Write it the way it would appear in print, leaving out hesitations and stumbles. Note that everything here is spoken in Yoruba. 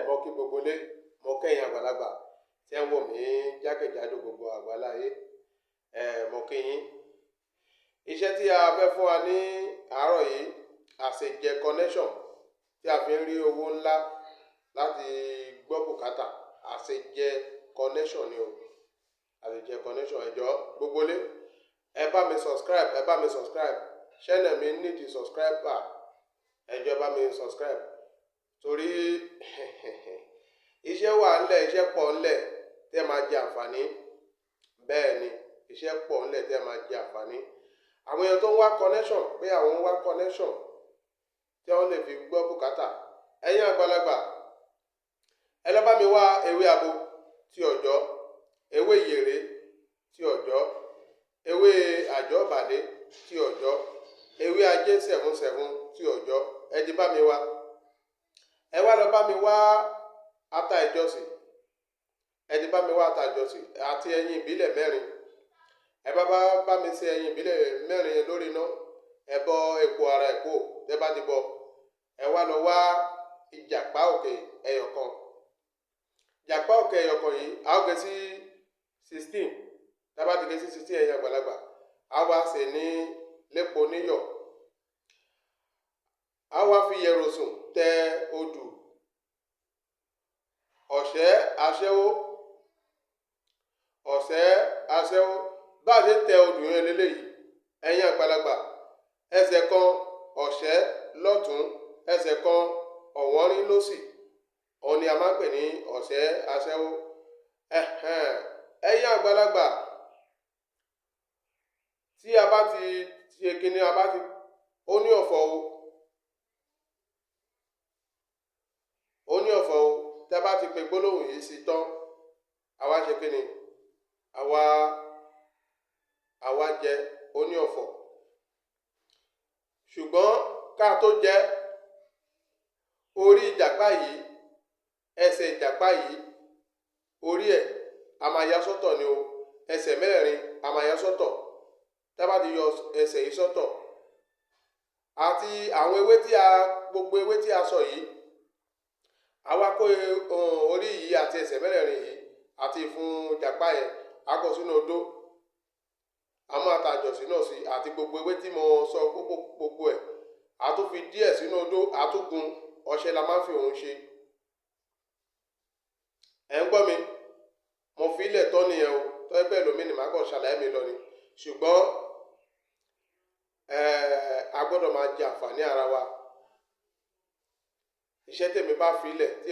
Mo kí gbogbo ilé, mo kẹ́yìn àgbàlagbà tí ń wò mí jákèjádò gbogbo àgbáláyé. Mo kí yín. Iṣẹ́ tí a fẹ́ fún wa ní àárọ̀ yìí, àsèjẹ connection tí a fi ń rí owó ńlá láti gbọ́ bùkátà. Àsèjẹ connection ni o. Àsèjẹ connection. Ẹ jọ̀ọ́ gbogbo ilé, ẹ bá mi subscribe. Channel mi need subscriber. Ẹ jọ̀ọ́ bá mi subscribe. Torí iṣẹ́ wà ńlẹ̀, iṣẹ́ pọ̀ ńlẹ̀ tẹ́ máa jẹ àǹfààní. Bẹ́ẹ̀ ni, iṣẹ́ pọ̀ ńlẹ̀ tẹ́ máa jẹ àǹfààní. Àwọn èèyàn tó ń wá connection, pé àwọn ń wá connection tí wọ́n lè fi gbọ́ bùkátà. Ẹ̀yin àgbàlagbà, ẹ lọ bá mi wá ewé abo tí ọ̀jọ́, ewé ìyèrè tí ọ̀jọ́, ewé àjọ́bàdé tí ọ̀jọ́, ewé ajé 77 tí ọ̀jọ́. Ẹ ti bá mi wá. Ẹ wá lọ bá mi wá ata ìjọsìn. Ẹ ti bá mi wá ata ìjọsìn àti ẹyin ìbílẹ̀ 4. Ẹ bá mi ṣe ẹyin ìbílẹ̀ 4 lórí iná. Ẹ bọ epo ara ẹ̀ kó. Tẹ́ bá ti bọ, ẹ wá lọ wá ìjàpá òkè ẹyọ̀kan. Ìjàpá òkè ẹyọ̀kan yìí, a ó gé sí 16. Tá bá ti gé sí 16 ẹ̀yin àgbàlagbà, a wá sè ní lépo níyọ̀. A wá fi yẹ̀rọ̀sùn tẹ odù. Ọ̀sẹ́ aṣẹ́wó bá ṣe tẹ odù yẹn lélẹ́yìí. Ẹ̀yin àgbàlagbà, ẹsẹ̀ kan ọ̀sẹ́ lọ́tún, ẹsẹ̀ kan ọ̀wọ́nrín lósì. Òun ni a máa ń pè ní ọ̀sẹ́ aṣẹ́wó. Ẹ̀yin àgbàlagbà, tí a bá ti ṣe kíni, ó ní ọ̀fọ̀ o. Ó ní ọ̀fọ̀ o. Tẹ́ bá ti pe gbólóhùn yìí sí tán, àwa ṣe kíni? Àwa jẹ ó ní ọ̀fọ̀. Ṣùgbọ́n ká tó jẹ, orí ìjàpá yìí, ẹsẹ̀ ìjàpá yìí, orí ẹ̀ a máa ya sọ́tọ̀ ni o. Ẹsẹ̀ 4 a máa ya sọ́tọ̀. Tẹ́ bá ti yọ ẹsẹ̀ yìí sọ́tọ̀, àti àwọn gbogbo ewé tí a sọ yìí, àwa kó orí yìí àti ẹsẹ̀ 4 yìí àti ìfun ìjàpá yẹn, a kó sínú odó. A máa ta ìjọsìn náà sí, àti gbogbo ewé tí mo sọ gbogbo ẹ̀. A tún fi díẹ̀ sínú odó, a tún gun. Ọṣẹ la máa ń fi òun ṣe. Ẹ ń gbọ́ mi? Mo fi ilẹ̀ tọ́ nìyẹn o. Tọ́ ẹgbẹ́ ẹlòmíì ni màá kàn ṣàlàyé mi lọ ni. Ṣùgbọ́n a gbọ́dọ̀ máa jẹ àǹfààní ara wa. Iṣẹ́ tèmi bá fi ilẹ̀ tí